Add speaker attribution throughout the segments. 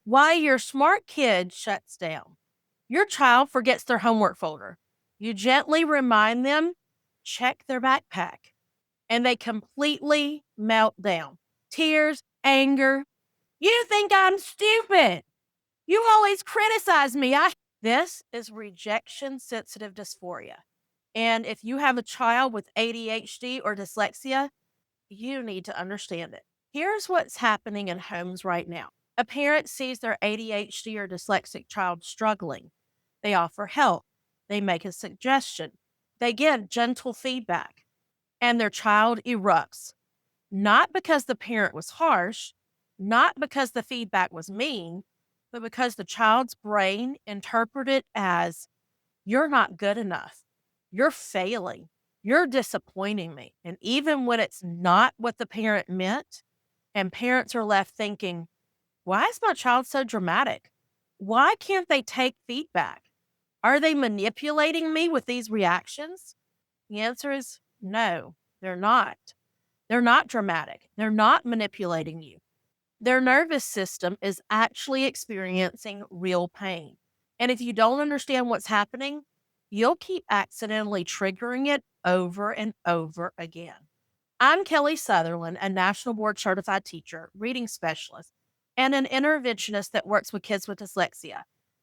Speaker 1: Why your smart kid shuts down. Your child forgets their homework folder. You gently remind them, check their backpack, and they completely melt down. Tears, anger. You think I'm stupid. You always criticize me. This is rejection sensitive dysphoria. And if you have a child with ADHD or dyslexia, you need to understand it. Here's what's happening in homes right now. A parent sees their ADHD or dyslexic child struggling. They offer help. They make a suggestion. They give gentle feedback, and their child erupts. Not because the parent was harsh, not because the feedback was mean, but because the child's brain interpreted it as, you're not good enough. You're failing. You're disappointing me. And even when it's not what the parent meant, and parents are left thinking, why is my child so dramatic? Why can't they take feedback? Are they manipulating me with these reactions? The answer is no, they're not. They're not dramatic. They're not manipulating you. Their nervous system is actually experiencing real pain. And if you don't understand what's happening, you'll keep accidentally triggering it over and over again. I'm Kelly Sutherland, a national board certified teacher, reading specialist, and an interventionist that works with kids with dyslexia.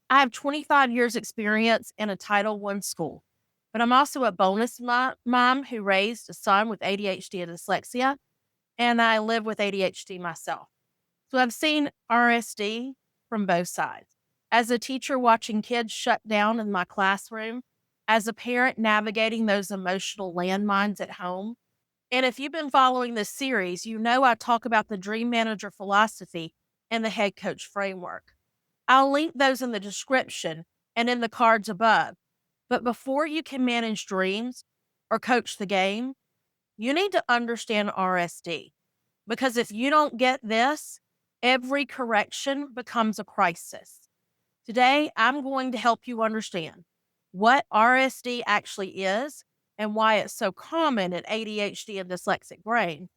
Speaker 1: I have 25 years experience in a Title I school, but I'm also a bonus mom who raised a son with ADHD and dyslexia, and I live with ADHD myself. So I've seen RSD from both sides. As a teacher watching kids shut down in my classroom, as a parent navigating those emotional landmines at home. And if you've been following this series, you know I talk about the dream manager philosophy and the head coach framework. I'll link those in the description and in the cards above. But before you can manage dreams or coach the game, you need to understand RSD. Because if you don't get this, every correction becomes a crisis. Today, I'm going to help you understand what RSD actually is and why it's so common in ADHD and dyslexic brain,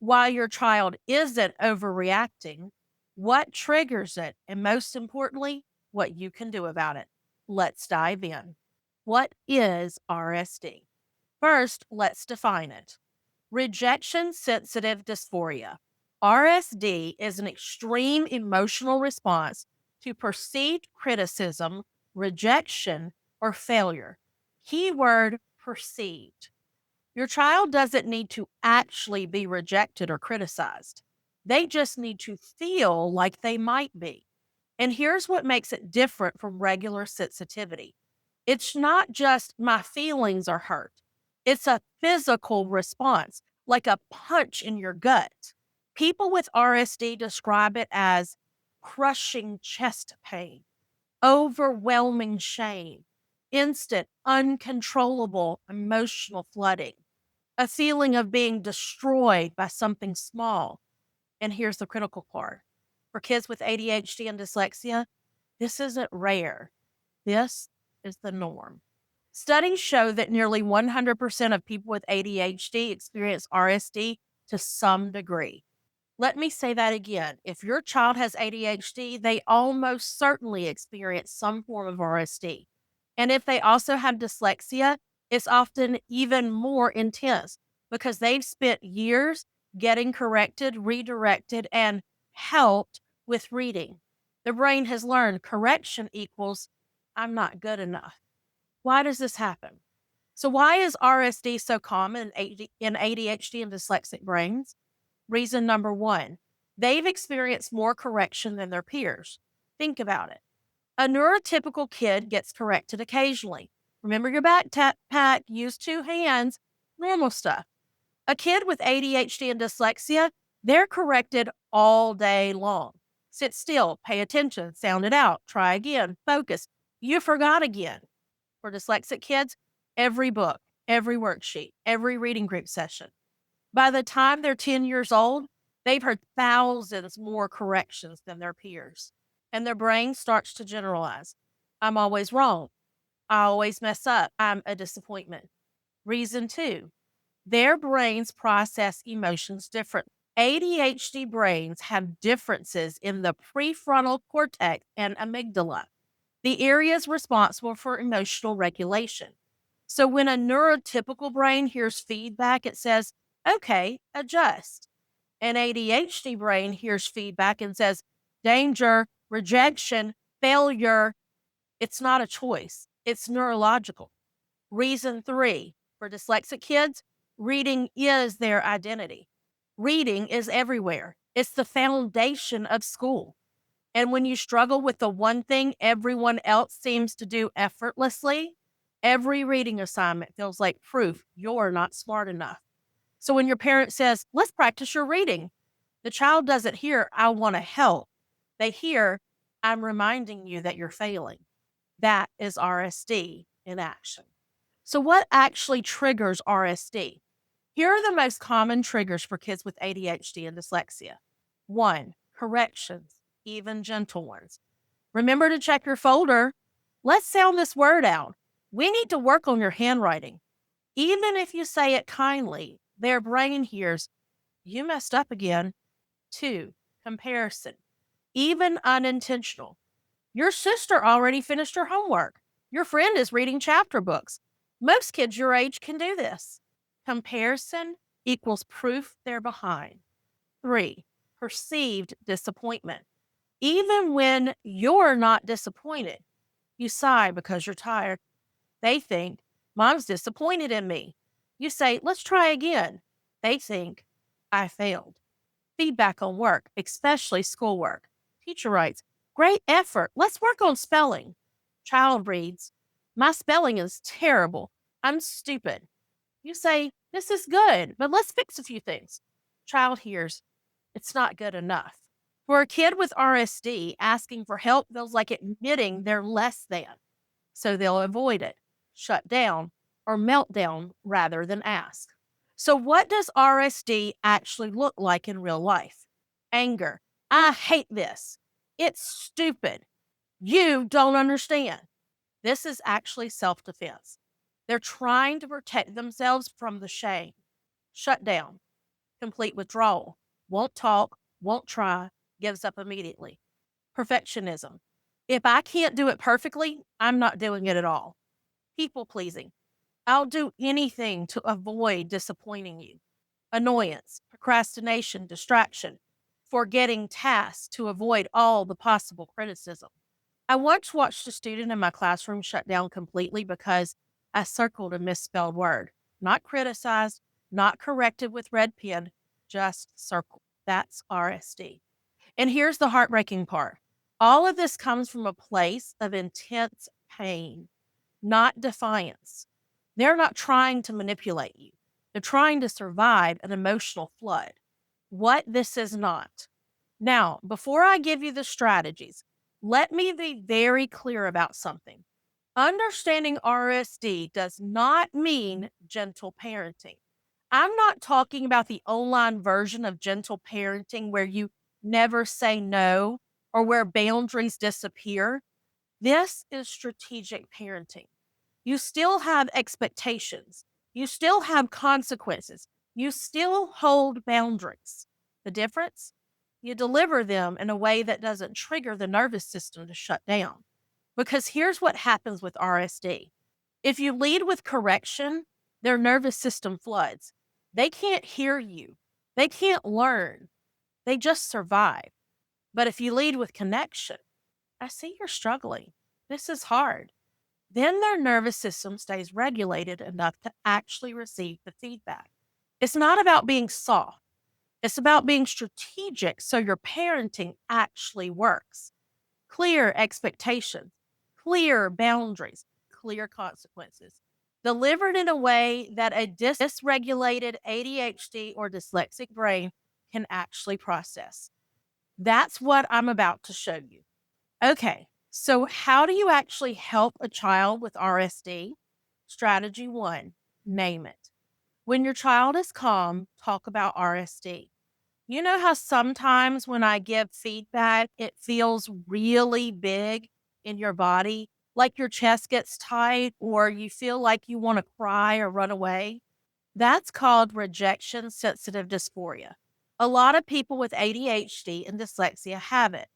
Speaker 1: why your child isn't overreacting, what triggers it, and most importantly, what you can do about it. Let's dive in. What is RSD? First, let's define it. Rejection sensitive dysphoria. RSD is an extreme emotional response to perceived criticism, rejection, or failure. Keyword perceived. Your child doesn't need to actually be rejected or criticized. They just need to feel like they might be. And here's what makes it different from regular sensitivity. It's not just my feelings are hurt. It's a physical response, like a punch in your gut. People with RSD describe it as crushing chest pain, overwhelming shame, instant, uncontrollable emotional flooding, a feeling of being destroyed by something small. And here's the critical part. For kids with ADHD and dyslexia, this isn't rare. This is the norm. Studies show that nearly 100% of people with ADHD experience RSD to some degree. Let me say that again. If your child has ADHD, they almost certainly experience some form of RSD. And if they also have dyslexia, it's often even more intense because they've spent years getting corrected, redirected, and helped with reading. The brain has learned correction equals I'm not good enough. Why does this happen? So, why is RSD so common in ADHD and dyslexic brains? Reason number one, they've experienced more correction than their peers. Think about it. A neurotypical kid gets corrected occasionally. Remember your backpack, use two hands, normal stuff. A kid with ADHD and dyslexia, they're corrected all day long. Sit still, pay attention, sound it out, try again, focus. You forgot again. For dyslexic kids, every book, every worksheet, every reading group session. By the time they're 10 years old, they've heard thousands more corrections than their peers. And their brain starts to generalize. I'm always wrong. I always mess up. I'm a disappointment. Reason two, their brains process emotions differently. ADHD brains have differences in the prefrontal cortex and amygdala, the areas responsible for emotional regulation. So when a neurotypical brain hears feedback, it says, okay, adjust. An ADHD brain hears feedback and says, danger, rejection, failure. It's not a choice, it's neurological. Reason three for dyslexic kids, reading is their identity. Reading is everywhere, it's the foundation of school. And when you struggle with the one thing everyone else seems to do effortlessly, every reading assignment feels like proof you're not smart enough. So when your parent says, let's practice your reading, the child doesn't hear, I want to help. They hear, I'm reminding you that you're failing. That is RSD in action. So, what actually triggers RSD? Here are the most common triggers for kids with ADHD and dyslexia. One, corrections, even gentle ones. Remember to check your folder. Let's sound this word out. We need to work on your handwriting. Even if you say it kindly, their brain hears, you messed up again. Two, comparison, even unintentional. Your sister already finished her homework. Your friend is reading chapter books. Most kids your age can do this. Comparison equals proof they're behind. Three, perceived disappointment. Even when you're not disappointed, you sigh because you're tired. They think, Mom's disappointed in me. You say, let's try again. They think, I failed. Feedback on work, especially schoolwork. Teacher writes, great effort. Let's work on spelling. Child reads, my spelling is terrible. I'm stupid. You say, this is good, but let's fix a few things. Child hears, it's not good enough. For a kid with RSD, asking for help feels like admitting they're less than. So they'll avoid it, shut down, or melt down rather than ask. So, what does RSD actually look like in real life? Anger. I hate this. It's stupid. You don't understand. This is actually self defense. They're trying to protect themselves from the shame. Shut down. Complete withdrawal. Won't talk, won't try, gives up immediately. Perfectionism. If I can't do it perfectly, I'm not doing it at all. People pleasing. I'll do anything to avoid disappointing you. Annoyance, procrastination, distraction, forgetting tasks to avoid all the possible criticism. I once watched a student in my classroom shut down completely because I circled a misspelled word. Not criticized, not corrected with red pen, just circled. That's RSD. And here's the heartbreaking part. All of this comes from a place of intense pain, not defiance. They're not trying to manipulate you. They're trying to survive an emotional flood. What this is not. Now, before I give you the strategies, let me be very clear about something. Understanding RSD does not mean gentle parenting. I'm not talking about the online version of gentle parenting where you never say no or where boundaries disappear. This is strategic parenting. You still have expectations. You still have consequences. You still hold boundaries. The difference? You deliver them in a way that doesn't trigger the nervous system to shut down. Because here's what happens with RSD. If you lead with correction, their nervous system floods. They can't hear you. They can't learn. They just survive. But if you lead with connection, I see you're struggling. This is hard. Then their nervous system stays regulated enough to actually receive the feedback. It's not about being soft, it's about being strategic so your parenting actually works. Clear expectations, clear boundaries, clear consequences. Delivered in a way that a dysregulated ADHD or dyslexic brain can actually process. That's what I'm about to show you. Okay, so how do you actually help a child with RSD? Strategy one, name it. When your child is calm, talk about RSD. You know how sometimes when I give feedback, it feels really big in your body, like your chest gets tight or you feel like you want to cry or run away? That's called rejection sensitive dysphoria. A lot of people with ADHD and dyslexia have it.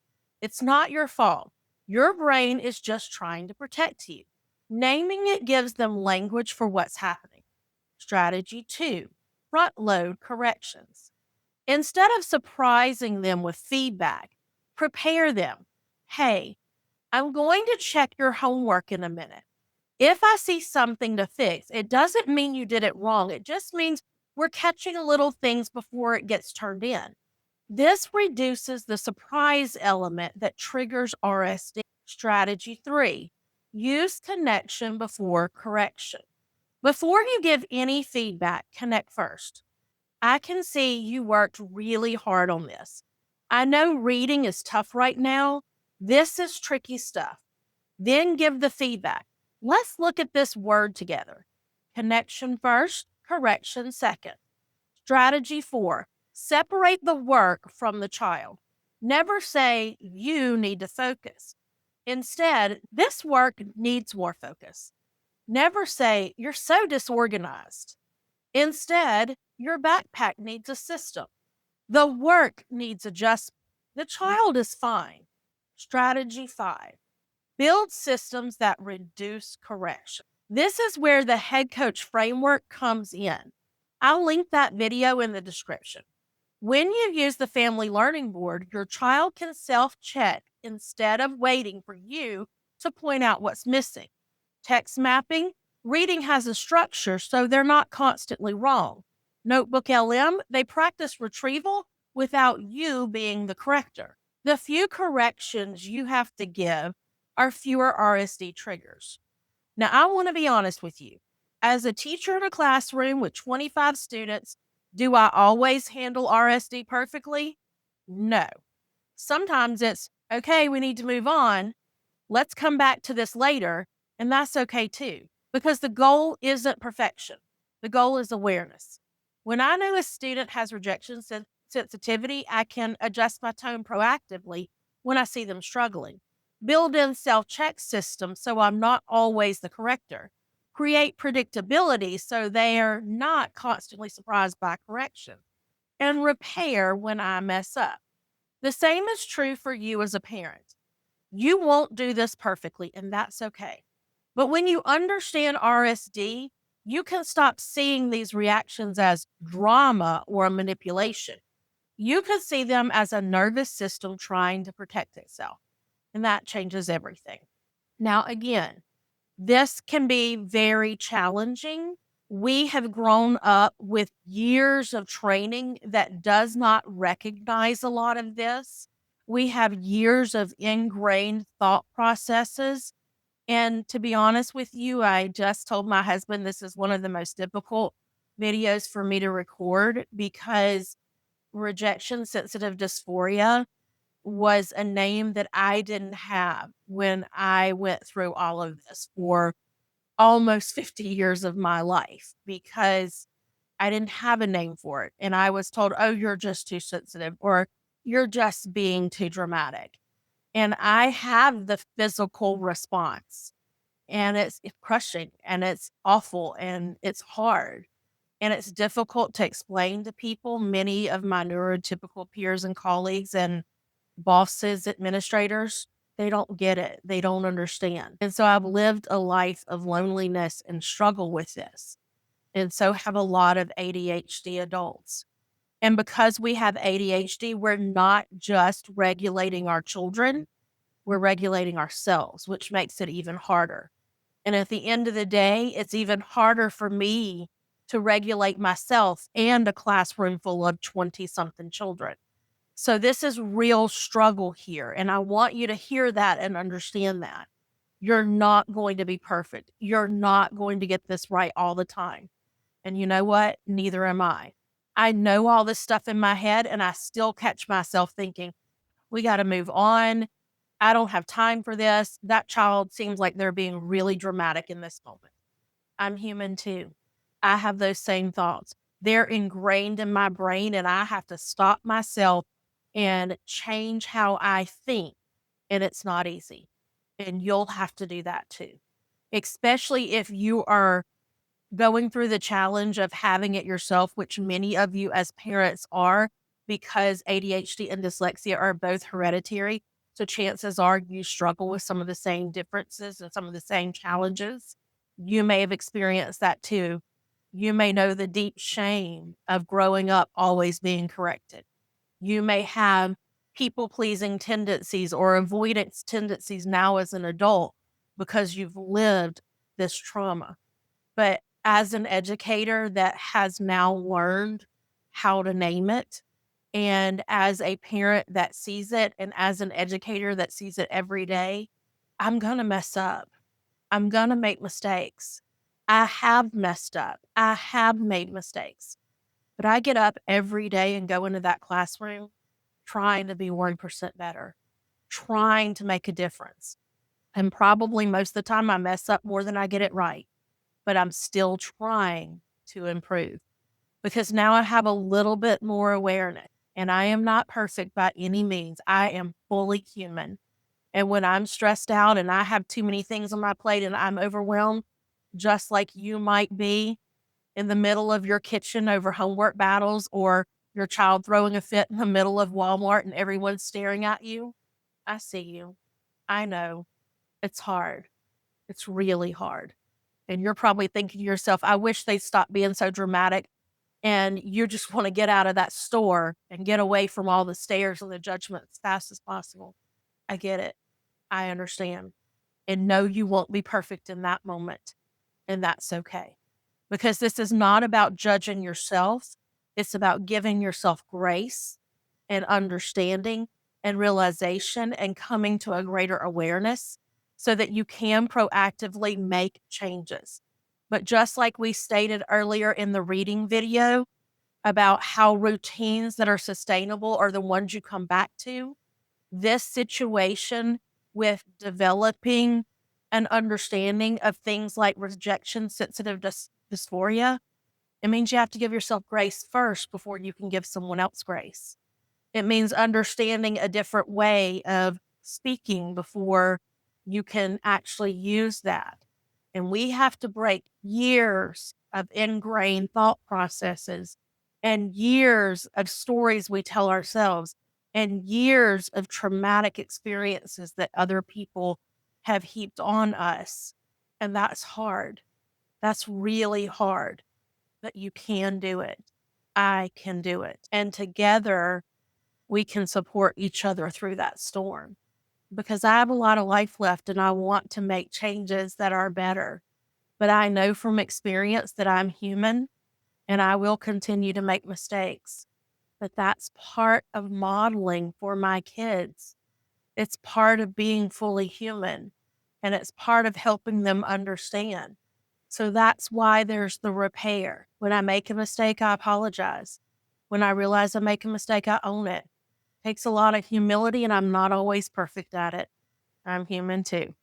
Speaker 1: It's not your fault. Your brain is just trying to protect you. Naming it gives them language for what's happening. Strategy 2, front load corrections. Instead of surprising them with feedback, prepare them. Hey, I'm going to check your homework in a minute. If I see something to fix, it doesn't mean you did it wrong. It just means we're catching little things before it gets turned in. This reduces the surprise element that triggers RSD. Strategy 3, use connection before correction. Before you give any feedback, connect first. I can see you worked really hard on this. I know reading is tough right now. This is tricky stuff. Then give the feedback. Let's look at this word together. Connection first, correction second. Strategy 4, separate the work from the child. Never say you need to focus. Instead, this work needs more focus. Never say you're so disorganized. Instead, your backpack needs a system. The work needs adjustment. The child is fine. Strategy 5, build systems that reduce correction. This is where the head coach framework comes in. I'll link that video in the description. When you use the family learning board, your child can self-check instead of waiting for you to point out what's missing. Text mapping, reading has a structure so they're not constantly wrong. Notebook LM, they practice retrieval without you being the corrector. The few corrections you have to give are fewer RSD triggers. Now, I want to be honest with you. As a teacher in a classroom with 25 students, do I always handle RSD perfectly? No. Sometimes it's, okay, we need to move on. Let's come back to this later. And that's okay too, because the goal isn't perfection. The goal is awareness. When I know a student has rejection sensitivity, I can adjust my tone proactively when I see them struggling. Build in self-check systems so I'm not always the corrector. Create predictability so they're not constantly surprised by correction. And repair when I mess up. The same is true for you as a parent. You won't do this perfectly, and that's okay. But when you understand RSD, you can stop seeing these reactions as drama or manipulation. You can see them as a nervous system trying to protect itself, and that changes everything. Now, again, this can be very challenging. We have grown up with years of training that does not recognize a lot of this. We have years of ingrained thought processes. And to be honest with you, I just told my husband this is one of the most difficult videos for me to record because rejection sensitive dysphoria was a name that I didn't have when I went through all of this for almost 50 years of my life because I didn't have a name for it. And I was told, oh, you're just too sensitive or you're just being too dramatic. And I have the physical response and it's crushing and it's awful and it's hard and it's difficult to explain to people. Many of my neurotypical peers and colleagues and bosses, administrators, they don't get it. They don't understand. And so I've lived a life of loneliness and struggle with this. And so have a lot of ADHD adults. And because we have ADHD, we're not just regulating our children, we're regulating ourselves, which makes it even harder. And at the end of the day, it's even harder for me to regulate myself and a classroom full of 20 something children. So this is real struggle here. And I want you to hear that and understand that. You're not going to be perfect. You're not going to get this right all the time. And you know what? Neither am I. I know all this stuff in my head and I still catch myself thinking, we got to move on. I don't have time for this. That child seems like they're being really dramatic in this moment. I'm human too. I have those same thoughts. They're ingrained in my brain and I have to stop myself and change how I think. And it's not easy. And you'll have to do that too, especially if you are going through the challenge of having it yourself, which many of you as parents are. because ADHD and dyslexia are both hereditary. So chances are you struggle with some of the same differences and some of the same challenges. You may have experienced that too. You may know the deep shame of growing up always being corrected. You may have people pleasing tendencies or avoidance tendencies now as an adult because you've lived this trauma. But as an educator that has now learned how to name it, and as a parent that sees it, and as an educator that sees it every day, I'm going to mess up. I'm going to make mistakes. I have messed up. I have made mistakes. But I get up every day and go into that classroom trying to be 1% better, trying to make a difference. And probably most of the time I mess up more than I get it right, but I'm still trying to improve because now I have a little bit more awareness and I am not perfect by any means. I am fully human. And when I'm stressed out and I have too many things on my plate and I'm overwhelmed, just like you might be in the middle of your kitchen over homework battles or your child throwing a fit in the middle of Walmart and everyone's staring at you, I see you. I know. It's hard. It's really hard. And you're probably thinking to yourself, I wish they'd stop being so dramatic. And you just want to get out of that store and get away from all the stares and the judgment as fast as possible. I get it. I understand. And no, you won't be perfect in that moment. And that's okay. Because this is not about judging yourself. It's about giving yourself grace and understanding and realization and coming to a greater awareness so that you can proactively make changes. But just like we stated earlier in the reading video about how routines that are sustainable are the ones you come back to, this situation with developing an understanding of things like rejection sensitive dysphoria, it means you have to give yourself grace first before you can give someone else grace. It means understanding a different way of speaking before you can actually use that. And we have to break years of ingrained thought processes and years of stories we tell ourselves and years of traumatic experiences that other people have heaped on us. And that's hard. That's really hard, but you can do it. I can do it. And together, we can support each other through that storm because I have a lot of life left and I want to make changes that are better. But I know from experience that I'm human and I will continue to make mistakes. But that's part of modeling for my kids. It's part of being fully human and it's part of helping them understand. So that's why there's the repair. When I make a mistake, I apologize. When I realize I make a mistake, I own it. Takes a lot of humility, and I'm not always perfect at it. I'm human too.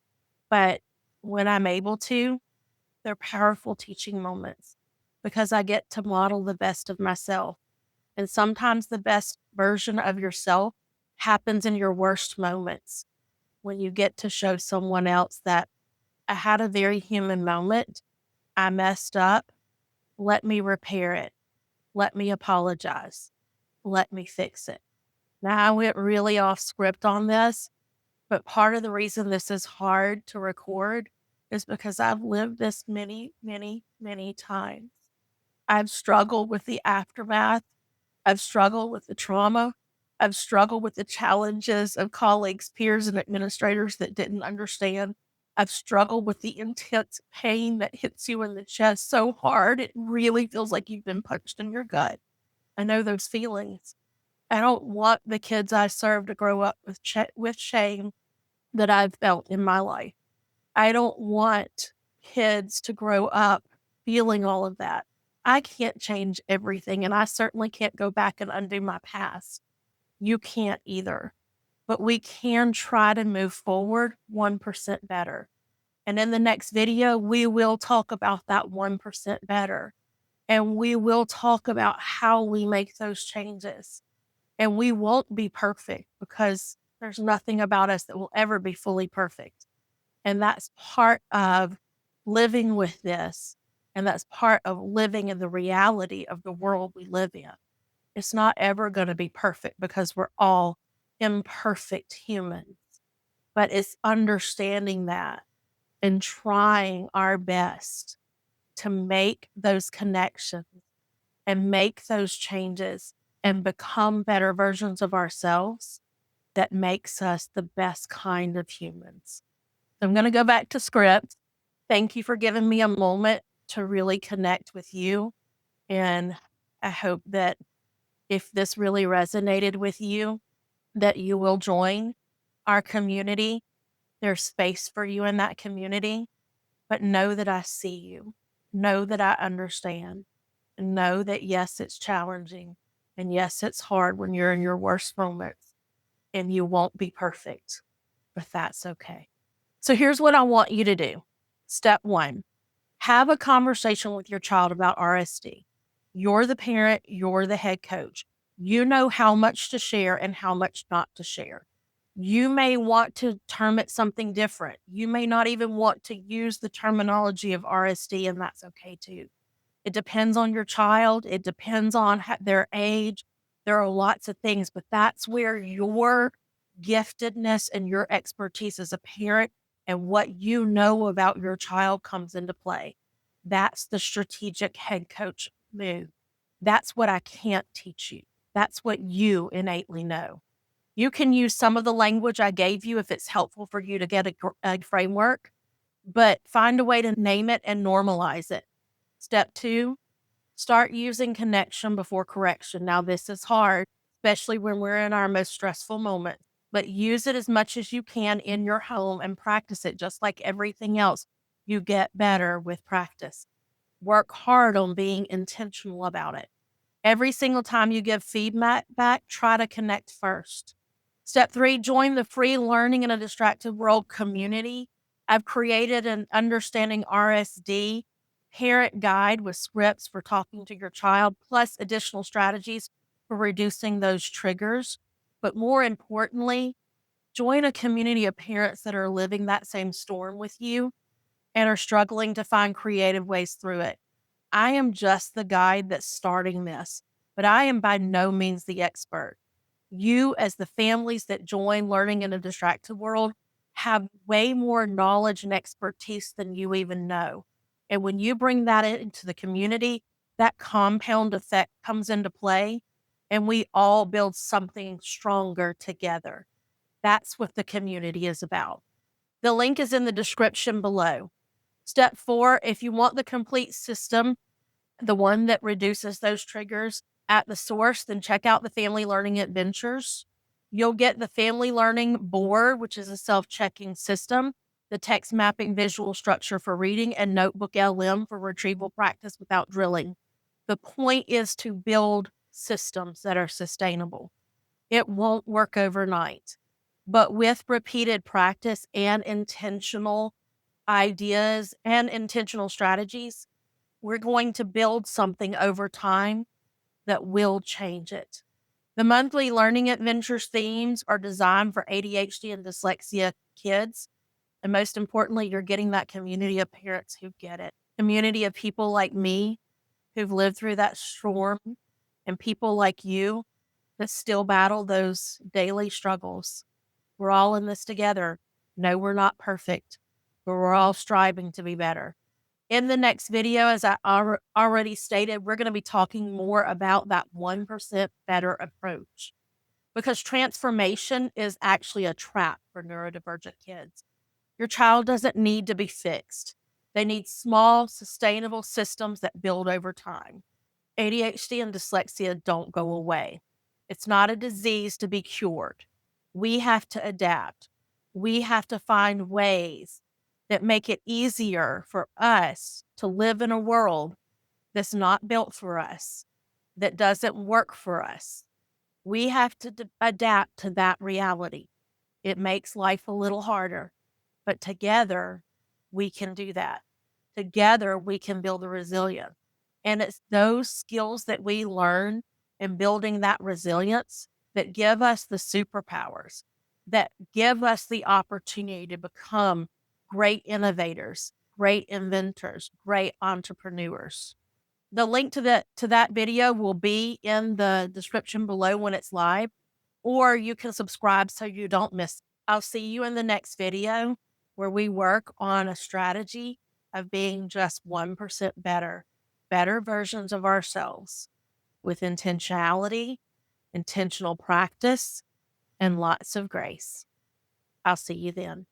Speaker 1: But when I'm able to, they're powerful teaching moments because I get to model the best of myself. And sometimes the best version of yourself happens in your worst moments when you get to show someone else that I had a very human moment. I messed up. Let me repair it. Let me apologize. Let me fix it. Now, I went really off script on this, but part of the reason this is hard to record is because I've lived this many, many, many times. I've struggled with the aftermath. I've struggled with the trauma. I've struggled with the challenges of colleagues, peers, and administrators that didn't understand. I've struggled with the intense pain that hits you in the chest so hard, it really feels like you've been punched in your gut. I know those feelings. I don't want the kids I serve to grow up with shame that I've felt in my life. I don't want kids to grow up feeling all of that. I can't change everything, and I certainly can't go back and undo my past. You can't either. But we can try to move forward 1% better. And in the next video, we will talk about that 1% better. And we will talk about how we make those changes. And we won't be perfect because there's nothing about us that will ever be fully perfect. And that's part of living with this. And that's part of living in the reality of the world we live in. It's not ever going to be perfect because we're all imperfect humans, but it's understanding that and trying our best to make those connections and make those changes and become better versions of ourselves that makes us the best kind of humans. So I'm going to go back to script. Thank you for giving me a moment to really connect with you. And I hope that if this really resonated with you, that you will join our community. There's space for you in that community, but know that I see you. Know that I understand. And know that, yes, it's challenging. And yes, it's hard when you're in your worst moments and you won't be perfect, but that's okay. So here's what I want you to do. Step one, have a conversation with your child about RSD. You're the parent, you're the head coach. You know how much to share and how much not to share. You may want to term it something different. You may not even want to use the terminology of RSD, and that's okay too. It depends on your child. It depends on their age. There are lots of things, but that's where your giftedness and your expertise as a parent and what you know about your child comes into play. That's the strategic head coach move. That's what I can't teach you. That's what you innately know. You can use some of the language I gave you if it's helpful for you to get a framework, but find a way to name it and normalize it. Step two, start using connection before correction. Now, this is hard, especially when we're in our most stressful moment, but use it as much as you can in your home and practice it just like everything else. You get better with practice. Work hard on being intentional about it. Every single time you give feedback back, try to connect first. Step three, join the free Learning in a Distracted World community. I've created an Understanding RSD parent guide with scripts for talking to your child, plus additional strategies for reducing those triggers. But more importantly, join a community of parents that are living that same storm with you and are struggling to find creative ways through it. I am just the guide that's starting this, but I am by no means the expert. You, as the families that join Learning in a Distracted World, have way more knowledge and expertise than you even know. And when you bring that into the community, that compound effect comes into play, and we all build something stronger together. That's what the community is about. The link is in the description below. Step four, if you want the complete system, the one that reduces those triggers at the source, then check out the Family Learning Adventures. You'll get the Family Learning Board, which is a self-checking system, the text mapping visual structure for reading, and Notebook LM for retrieval practice without drilling. The point is to build systems that are sustainable. It won't work overnight, but with repeated practice and intentional ideas and intentional strategies, we're going to build something over time that will change it. The monthly learning adventures themes are designed for ADHD and dyslexia kids. And most importantly, you're getting that community of parents who get it. Community of people like me who've lived through that storm, and people like you that still battle those daily struggles. We're all in this together. No, we're not perfect, but we're all striving to be better. In the next video, as I already stated, we're going to be talking more about that 1% better approach, because transformation is actually a trap for neurodivergent kids. Your child doesn't need to be fixed. They need small, sustainable systems that build over time. ADHD and dyslexia don't go away. It's not a disease to be cured. We have to adapt. We have to find ways that make it easier for us to live in a world that's not built for us, that doesn't work for us. We have to adapt to that reality. It makes life a little harder, but together we can do that. Together we can build a resilience. And it's those skills that we learn in building that resilience that give us the superpowers, that give us the opportunity to become great innovators, great inventors, great entrepreneurs. The link to that video will be in the description below when it's live, or you can subscribe so you don't miss. I'll see you in the next video where we work on a strategy of being just 1% better versions of ourselves with intentionality, intentional practice, and lots of grace. I'll see you then.